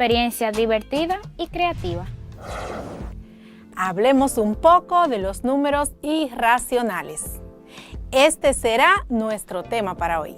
experiencia divertida y creativa. Hablemos un poco de los números irracionales. Este será nuestro tema para hoy.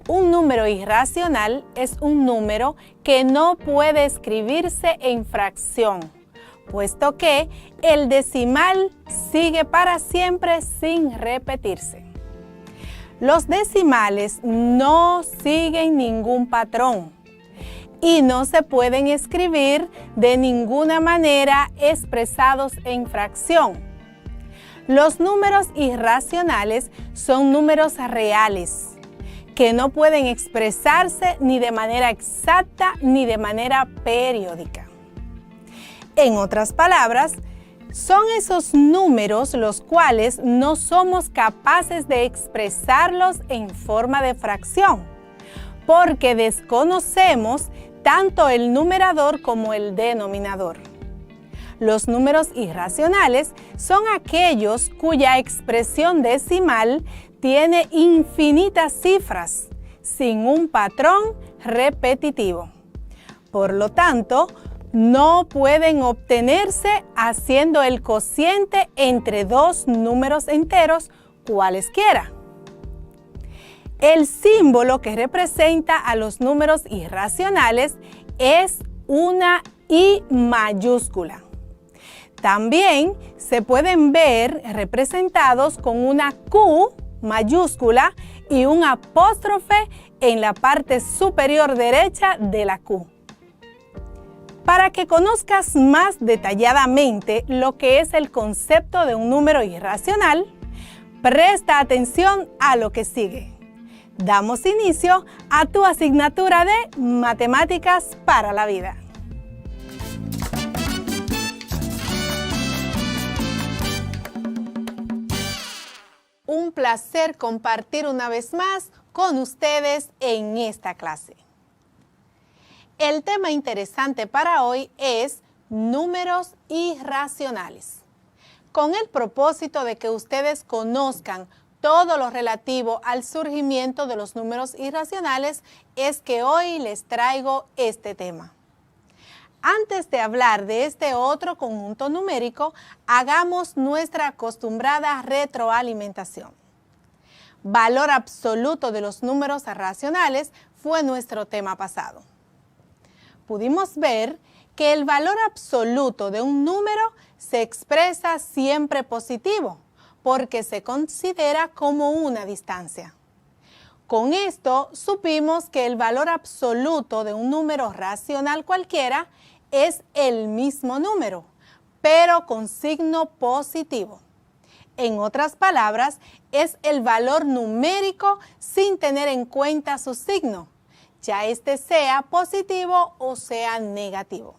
Un número irracional es un número que no puede escribirse en fracción, puesto que el decimal sigue para siempre sin repetirse. Los decimales no siguen ningún patrón y no se pueden escribir de ninguna manera expresados en fracción. Los números irracionales son números reales, que no pueden expresarse ni de manera exacta ni de manera periódica. En otras palabras, son esos números los cuales no somos capaces de expresarlos en forma de fracción, porque desconocemos tanto el numerador como el denominador. Los números irracionales son aquellos cuya expresión decimal tiene infinitas cifras, sin un patrón repetitivo. Por lo tanto, no pueden obtenerse haciendo el cociente entre dos números enteros cualesquiera. El símbolo que representa a los números irracionales es una I mayúscula. También se pueden ver representados con una Q mayúscula y un apóstrofe en la parte superior derecha de la Q. Para que conozcas más detalladamente lo que es el concepto de un número irracional, presta atención a lo que sigue. Damos inicio a tu asignatura de Matemáticas para la Vida. Un placer compartir una vez más con ustedes en esta clase. El tema interesante para hoy es números irracionales. Con el propósito de que ustedes conozcan todo lo relativo al surgimiento de los números irracionales, es que hoy les traigo este tema. Antes de hablar de este otro conjunto numérico, hagamos nuestra acostumbrada retroalimentación. Valor absoluto de los números racionales fue nuestro tema pasado. Pudimos ver que el valor absoluto de un número se expresa siempre positivo, porque se considera como una distancia. Con esto supimos que el valor absoluto de un número racional cualquiera es el mismo número, pero con signo positivo. En otras palabras, es el valor numérico sin tener en cuenta su signo, ya este sea positivo o sea negativo.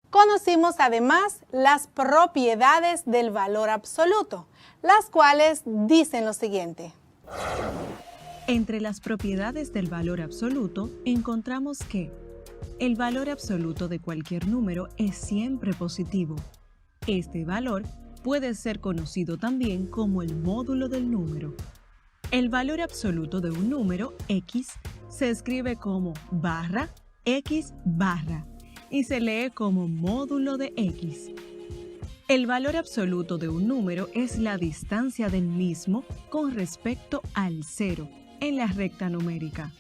Conocimos además las propiedades del valor absoluto, las cuales dicen lo siguiente. Entre las propiedades del valor absoluto encontramos que el valor absoluto de cualquier número es siempre positivo. Este valor puede ser conocido también como el módulo del número. El valor absoluto de un número X se escribe como barra X barra y se lee como módulo de X. El valor absoluto de un número es la distancia del mismo con respecto al cero en la recta numérica.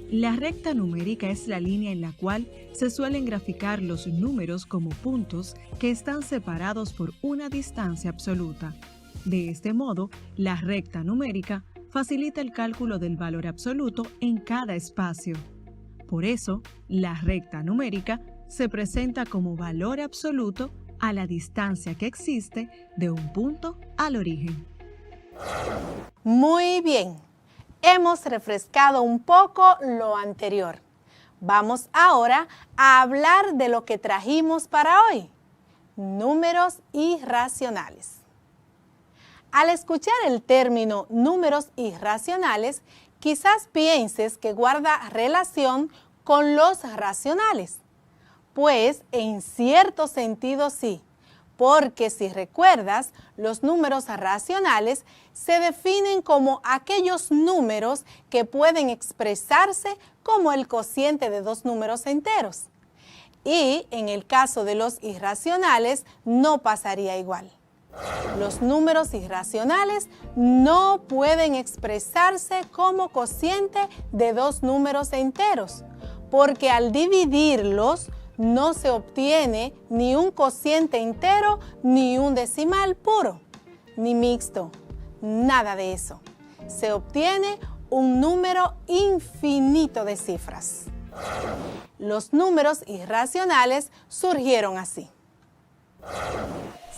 La recta numérica es la línea en la cual se suelen graficar los números como puntos que están separados por una distancia absoluta. De este modo, la recta numérica facilita el cálculo del valor absoluto en cada espacio. Por eso, la recta numérica se presenta como valor absoluto a la distancia que existe de un punto al origen. Muy bien, hemos refrescado un poco lo anterior. Vamos ahora a hablar de lo que trajimos para hoy, números irracionales. Al escuchar el término números irracionales, quizás pienses que guarda relación con los racionales. Pues en cierto sentido sí, porque si recuerdas, los números racionales se definen como aquellos números que pueden expresarse como el cociente de dos números enteros. Y en el caso de los irracionales no pasaría igual. Los números irracionales no pueden expresarse como cociente de dos números enteros, porque al dividirlos no se obtiene ni un cociente entero ni un decimal puro, ni mixto, nada de eso. Se obtiene un número infinito de cifras. Los números irracionales surgieron así.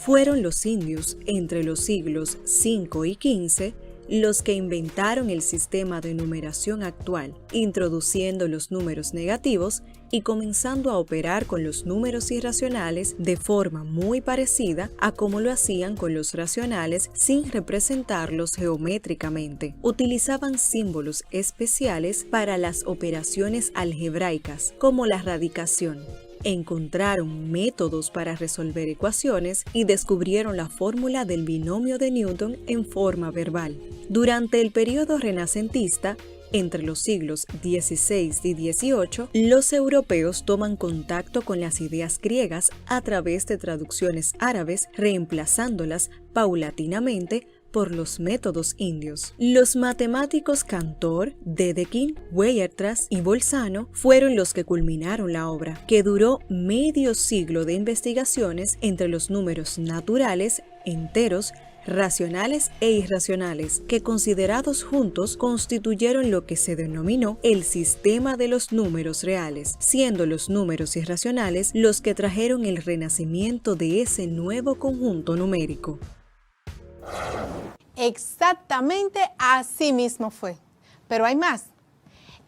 Fueron los indios entre los siglos V y XV los que inventaron el sistema de numeración actual, introduciendo los números negativos y comenzando a operar con los números irracionales de forma muy parecida a como lo hacían con los racionales sin representarlos geométricamente. Utilizaban símbolos especiales para las operaciones algebraicas, como la radicación. Encontraron métodos para resolver ecuaciones y descubrieron la fórmula del binomio de Newton en forma verbal. Durante el periodo renacentista, entre los siglos XVI y XVIII, los europeos toman contacto con las ideas griegas a través de traducciones árabes, reemplazándolas paulatinamente por los métodos indios. Los matemáticos Cantor, Dedekind, Weierstrass y Bolzano fueron los que culminaron la obra, que duró medio siglo de investigaciones entre los números naturales, enteros, racionales e irracionales, que considerados juntos constituyeron lo que se denominó el sistema de los números reales, siendo los números irracionales los que trajeron el renacimiento de ese nuevo conjunto numérico. Exactamente así mismo fue. Pero hay más.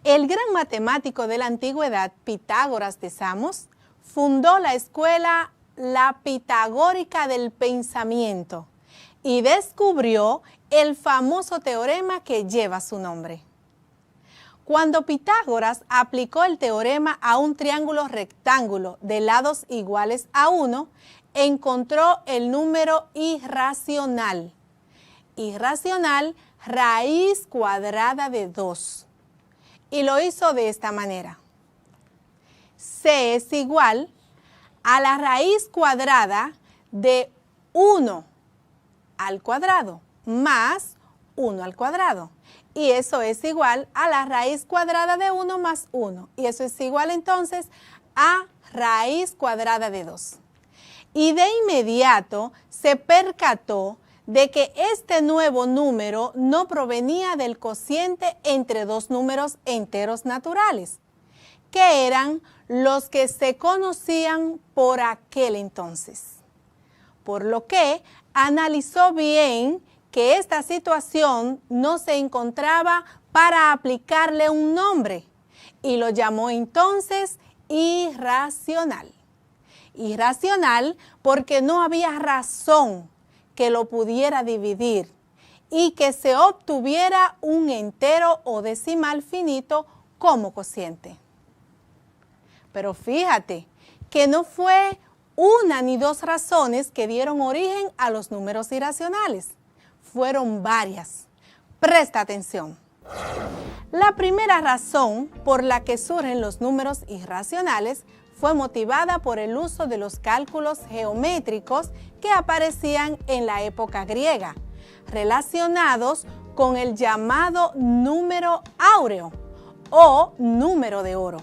El gran matemático de la antigüedad, Pitágoras de Samos, fundó la escuela la pitagórica del pensamiento y descubrió el famoso teorema que lleva su nombre. Cuando Pitágoras aplicó el teorema a un triángulo rectángulo de lados iguales a 1, encontró el número irracional. Irracional, raíz cuadrada de 2. Y lo hizo de esta manera. C es igual a la raíz cuadrada de 1 al cuadrado más 1 al cuadrado. Y eso es igual a la raíz cuadrada de 1 más 1. Y eso es igual entonces a raíz cuadrada de 2. Y de inmediato se percató de que este nuevo número no provenía del cociente entre dos números enteros naturales, que eran los que se conocían por aquel entonces. Por lo que analizó bien que esta situación no se encontraba para aplicarle un nombre y lo llamó entonces irracional. Irracional porque no había razón que lo pudiera dividir y que se obtuviera un entero o decimal finito como cociente. Pero fíjate que no fue una ni dos razones que dieron origen a los números irracionales. Fueron varias. Presta atención. La primera razón por la que surgen los números irracionales fue motivada por el uso de los cálculos geométricos que aparecían en la época griega, relacionados con el llamado número áureo o número de oro,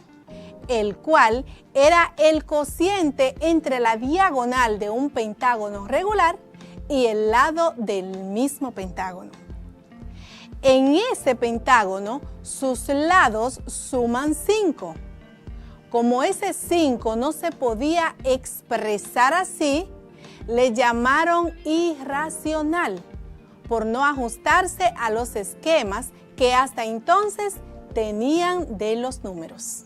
el cual era el cociente entre la diagonal de un pentágono regular y el lado del mismo pentágono. En ese pentágono, sus lados suman 5. Como ese 5 no se podía expresar así, le llamaron irracional, por no ajustarse a los esquemas que hasta entonces tenían de los números.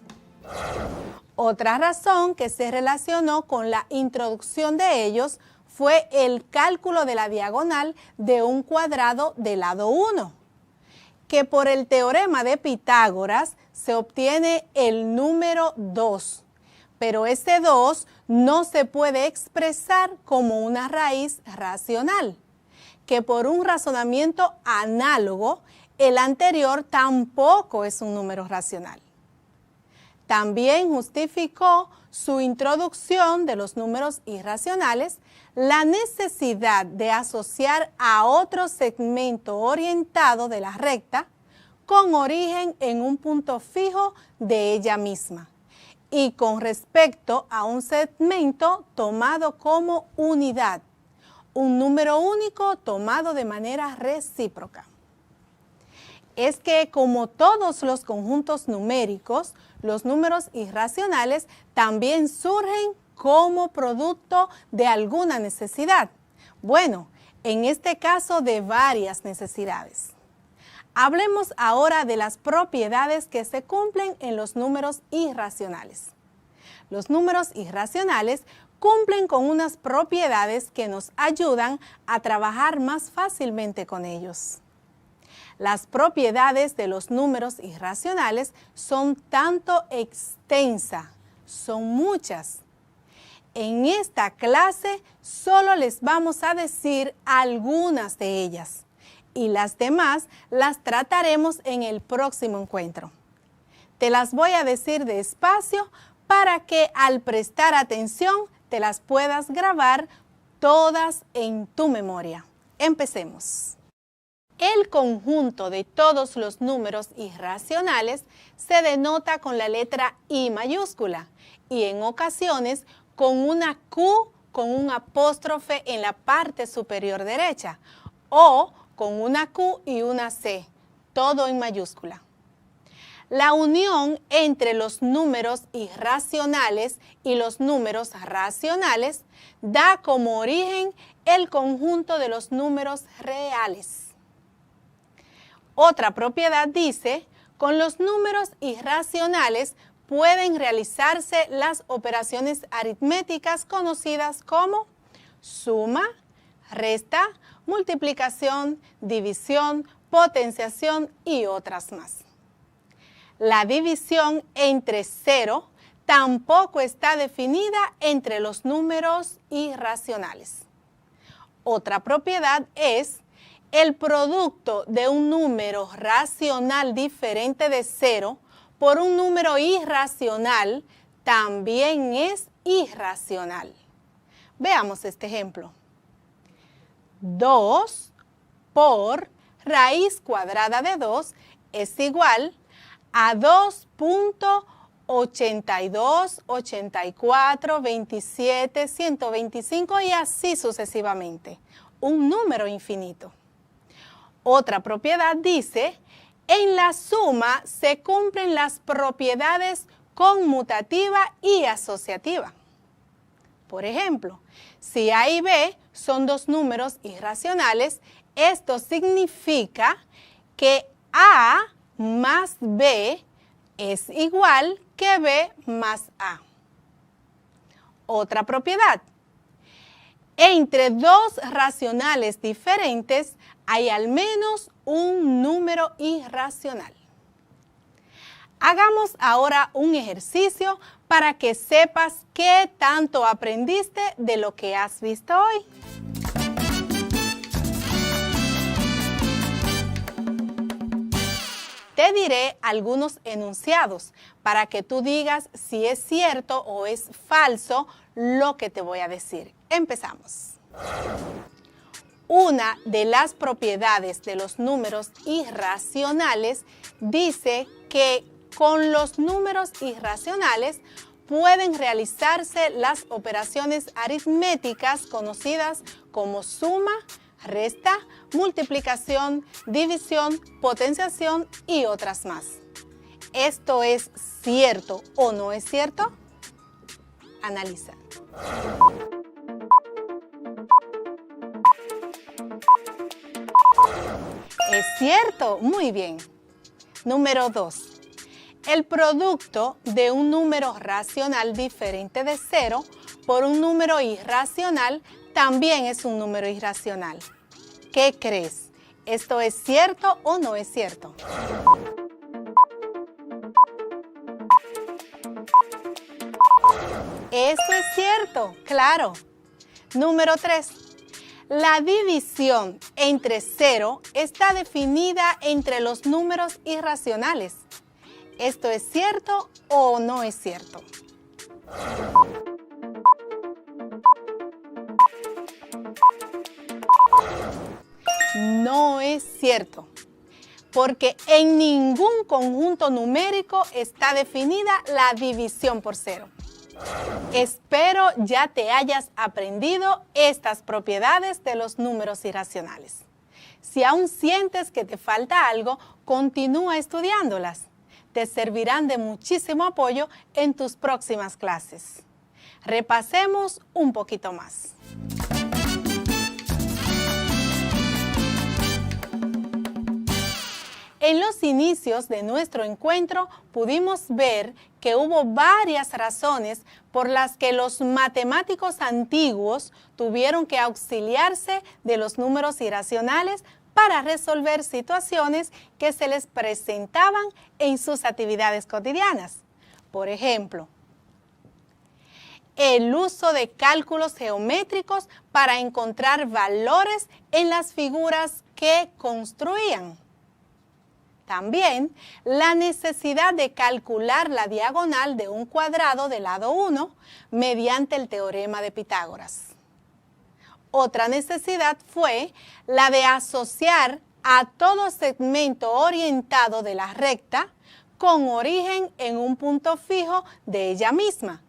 Otra razón que se relacionó con la introducción de ellos fue el cálculo de la diagonal de un cuadrado de lado 1, que por el teorema de Pitágoras se obtiene el número 2, pero ese 2 no se puede expresar como una raíz racional, que por un razonamiento análogo, el anterior tampoco es un número racional. También justificó su introducción de los números irracionales la necesidad de asociar a otro segmento orientado de la recta con origen en un punto fijo de ella misma y con respecto a un segmento tomado como unidad, un número único tomado de manera recíproca. Es que como todos los conjuntos numéricos, los números irracionales también surgen como producto de alguna necesidad. Bueno, en este caso de varias necesidades. Hablemos ahora de las propiedades que se cumplen en los números irracionales. Los números irracionales cumplen con unas propiedades que nos ayudan a trabajar más fácilmente con ellos. Las propiedades de los números irracionales son tanto extensas, son muchas. En esta clase solo les vamos a decir algunas de ellas y las demás las trataremos en el próximo encuentro. Te las voy a decir despacio para que al prestar atención te las puedas grabar todas en tu memoria. Empecemos. El conjunto de todos los números irracionales se denota con la letra I mayúscula y en ocasiones con una Q con un apóstrofe en la parte superior derecha o con una Q y una C, todo en mayúscula. La unión entre los números irracionales y los números racionales da como origen el conjunto de los números reales. Otra propiedad dice, con los números irracionales pueden realizarse las operaciones aritméticas conocidas como suma, resta, multiplicación, división, potenciación y otras más. La división entre 0 tampoco está definida entre los números irracionales. Otra propiedad es el producto de un número racional diferente de 0 por un número irracional también es irracional. Veamos este ejemplo. 2 por raíz cuadrada de 2 es igual a 2.82, 84, 27, 125 y así sucesivamente. Un número infinito. Otra propiedad dice, en la suma se cumplen las propiedades conmutativa y asociativa. Por ejemplo, si A y B son dos números irracionales, esto significa que A más B es igual que B más A. Otra propiedad. Entre dos racionales diferentes hay al menos un número irracional. Hagamos ahora un ejercicio para que sepas qué tanto aprendiste de lo que has visto hoy. Te diré algunos enunciados para que tú digas si es cierto o es falso lo que te voy a decir. Empezamos. Una de las propiedades de los números irracionales dice que con los números irracionales pueden realizarse las operaciones aritméticas conocidas como suma, resta, multiplicación, división, potenciación y otras más. ¿Esto es cierto o no es cierto? Analiza. Es cierto, muy bien. Número 2. El producto de un número racional diferente de 0 por un número irracional también es un número irracional. ¿Qué crees? ¿Esto es cierto o no es cierto? Esto es cierto, claro. Número 3. La división entre 0 está definida entre los números irracionales. ¿Esto es cierto o no es cierto? No es cierto, porque en ningún conjunto numérico está definida la división por cero. Espero ya te hayas aprendido estas propiedades de los números irracionales. Si aún sientes que te falta algo, continúa estudiándolas. Te servirán de muchísimo apoyo en tus próximas clases. Repasemos un poquito más. En los inicios de nuestro encuentro pudimos ver que hubo varias razones por las que los matemáticos antiguos tuvieron que auxiliarse de los números irracionales para resolver situaciones que se les presentaban en sus actividades cotidianas. Por ejemplo, el uso de cálculos geométricos para encontrar valores en las figuras que construían. También la necesidad de calcular la diagonal de un cuadrado de lado 1 mediante el teorema de Pitágoras. Otra necesidad fue la de asociar a todo segmento orientado de la recta con origen en un punto fijo de ella misma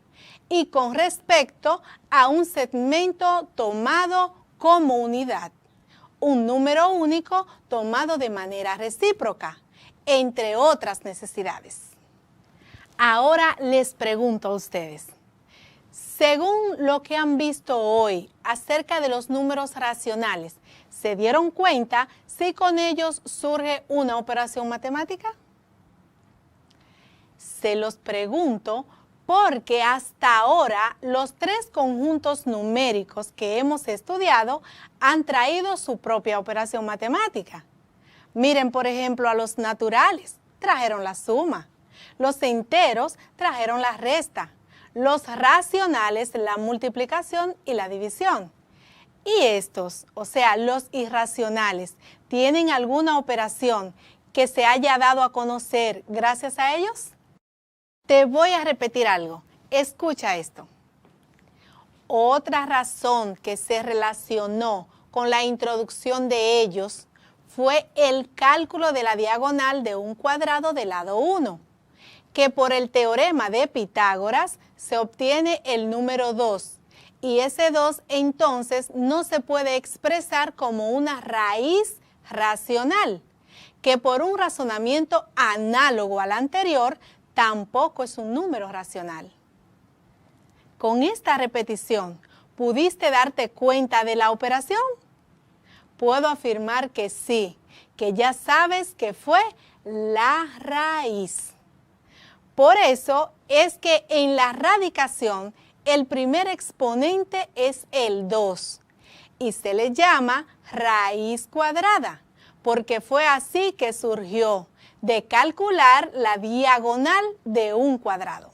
y con respecto a un segmento tomado como unidad, un número único tomado de manera recíproca, entre otras necesidades. Ahora les pregunto a ustedes, según lo que han visto hoy acerca de los números racionales, ¿se dieron cuenta si con ellos surge una operación matemática? Se los pregunto porque hasta ahora los tres conjuntos numéricos que hemos estudiado han traído su propia operación matemática. Miren, por ejemplo, a los naturales, trajeron la suma. Los enteros trajeron la resta. Los racionales, la multiplicación y la división. Y estos, o sea, los irracionales, ¿tienen alguna operación que se haya dado a conocer gracias a ellos? Te voy a repetir algo. Escucha esto. Otra razón que se relacionó con la introducción de ellos fue el cálculo de la diagonal de un cuadrado de lado 1, que por el teorema de Pitágoras se obtiene el número 2, y ese 2 entonces no se puede expresar como una raíz racional, que por un razonamiento análogo al anterior tampoco es un número racional. Con esta repetición, ¿pudiste darte cuenta de la operación? Puedo afirmar que sí, que ya sabes que fue la raíz. Por eso es que en la radicación el primer exponente es el 2 y se le llama raíz cuadrada, porque fue así que surgió, de calcular la diagonal de un cuadrado.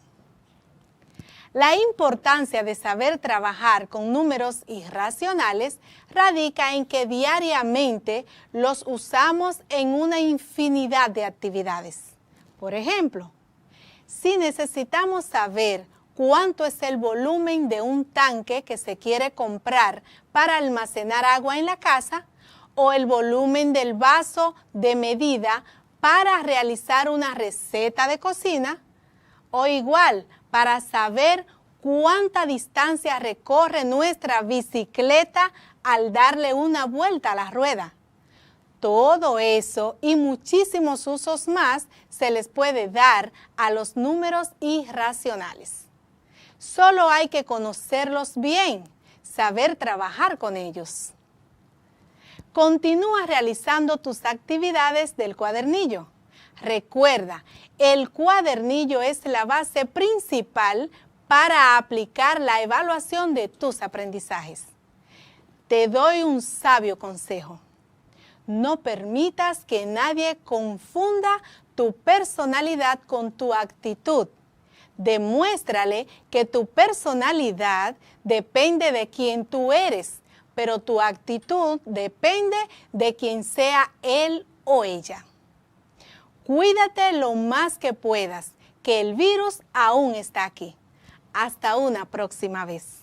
La importancia de saber trabajar con números irracionales radica en que diariamente los usamos en una infinidad de actividades. Por ejemplo, si necesitamos saber cuánto es el volumen de un tanque que se quiere comprar para almacenar agua en la casa, o el volumen del vaso de medida para realizar una receta de cocina, o igual para saber cuánta distancia recorre nuestra bicicleta al darle una vuelta a la rueda. Todo eso y muchísimos usos más se les puede dar a los números irracionales. Solo hay que conocerlos bien, saber trabajar con ellos. Continúa realizando tus actividades del cuadernillo. Recuerda, el cuadernillo es la base principal para aplicar la evaluación de tus aprendizajes. Te doy un sabio consejo. No permitas que nadie confunda tu personalidad con tu actitud. Demuéstrale que tu personalidad depende de quién tú eres, pero tu actitud depende de quién sea él o ella. Cuídate lo más que puedas, que el virus aún está aquí. Hasta una próxima vez.